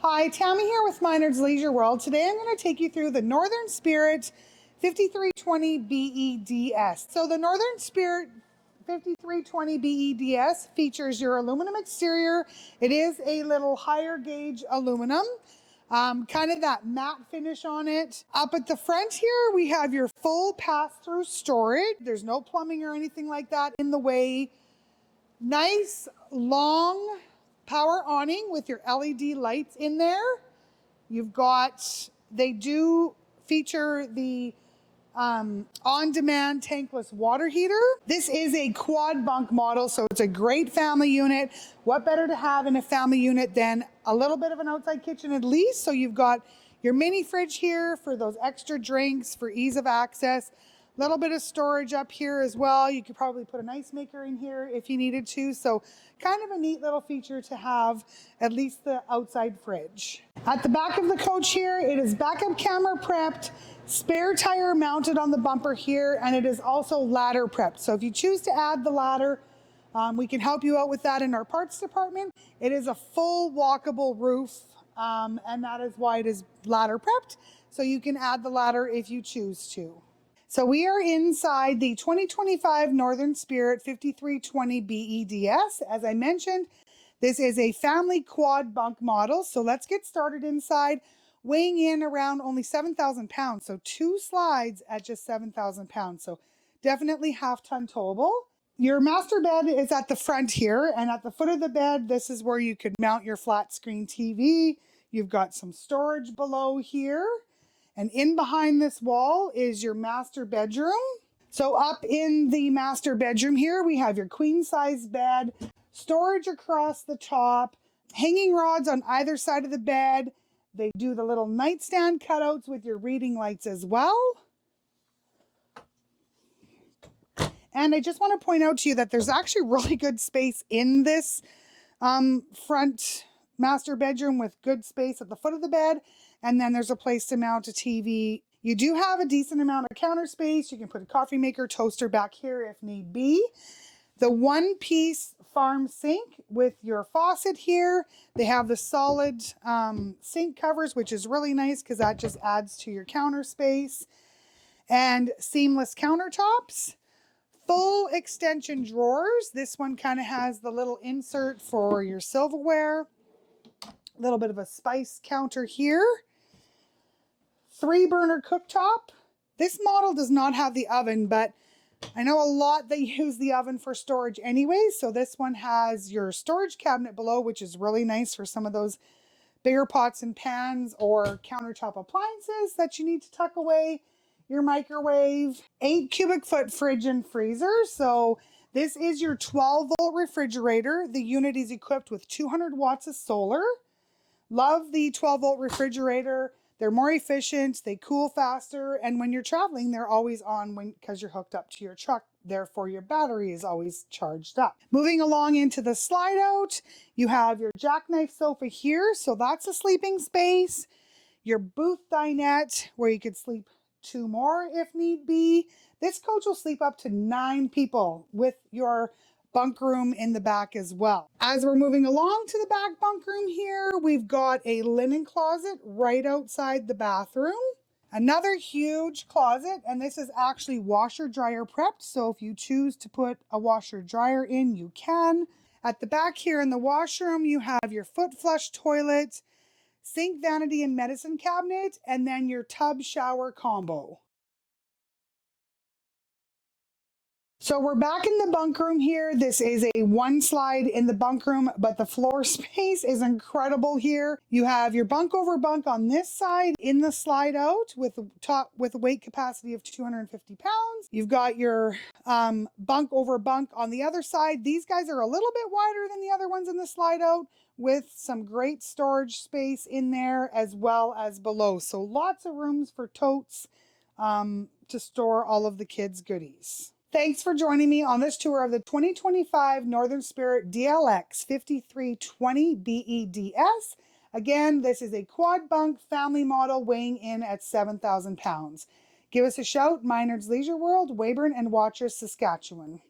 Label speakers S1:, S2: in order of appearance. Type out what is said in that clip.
S1: Hi, Tammy here with Minard's Leisure World. Today I'm going to take you through the Northern Spirit 5320 BEDS. So the Northern Spirit 5320 BEDS features your aluminum exterior. It is a little higher gauge aluminum, kind of that matte finish on it. Up at the front here, we have your full pass-through storage. There's no plumbing or anything like that in the way. Nice, long power awning with your LED lights in there. You've got, they do feature the on-demand tankless water heater. This is a quad bunk model, so it's a great family unit. What better to have in a family unit than a little bit of an outside kitchen at least? So you've got your mini fridge here for those extra drinks for ease of access. Little bit of storage up here as well. You could probably put an ice maker in here if you needed to. So kind of a neat little feature to have at least the outside fridge. At the back of the coach here, it is backup camera prepped, spare tire mounted on the bumper here, and it is also ladder prepped. So if you choose to add the ladder, we can help you out with that in our parts department. It is a full walkable roof, and that is why it is ladder prepped. So you can add the ladder if you choose to. So we are inside the 2025 Northern Spirit 5320 BEDS. As I mentioned, this is a family quad bunk model. So let's get started inside, weighing in around only 7,000 pounds. So 2 slides at just 7,000 pounds. So definitely half-ton towable. Your master bed is at the front here, and at the foot of the bed, this is where you could mount your flat screen TV. You've got some storage below here. And in behind this wall is your master bedroom. So up in the master bedroom here, we have your queen size bed, storage across the top, hanging rods on either side of the bed. They do the little nightstand cutouts with your reading lights as well. And I just want to point out to you that there's actually really good space in this front master bedroom with good space at the foot of the bed. And then there's a place to mount a TV. You do have a decent amount of counter space. You can put a coffee maker, toaster back here if need be. The one-piece farm sink with your faucet here. They have the solid sink covers, which is really nice because that just adds to your counter space. And seamless countertops. Full extension drawers. This one kind of has the little insert for your silverware. A little bit of a spice counter here. 3-burner cooktop. This model does not have the oven, but I know a lot they use the oven for storage anyways. So this one has your storage cabinet below, which is really nice for some of those bigger pots and pans or countertop appliances that you need to tuck away. Your microwave, 8 cubic foot fridge and freezer. So this is your 12-volt refrigerator. The unit is equipped with 200 watts of solar. Love the 12-volt refrigerator. They're more efficient, they cool faster, and when you're traveling, they're always on because you're hooked up to your truck. Therefore, your battery is always charged up. Moving along into the slide out, you have your jackknife sofa here. So that's a sleeping space. Your booth dinette where you could sleep 2 more if need be. This coach will sleep up to 9 people with your bunk room in the back as well. As we're moving along to the back bunk room here, we've got a linen closet right outside the bathroom. Another huge closet, and this is actually washer dryer prepped. So if you choose to put a washer dryer in, you can. At the back here in the washroom, you have your foot flush toilet, sink, vanity, and medicine cabinet, and then your tub shower combo. So we're back in the bunk room here. This is a 1 slide in the bunk room, but the floor space is incredible here. You have your bunk over bunk on this side in the slide out with a weight capacity of 250 pounds. You've got your bunk over bunk on the other side. These guys are a little bit wider than the other ones in the slide out with some great storage space in there as well as below. So lots of rooms for totes to store all of the kids' goodies. Thanks for joining me on this tour of the 2025 Northern Spirit DLX 5320 BEDS. Again, this is a quad bunk family model weighing in at 7,000 pounds. Give us a shout, Minard's Leisure World, Weyburn and Watchers, Saskatchewan.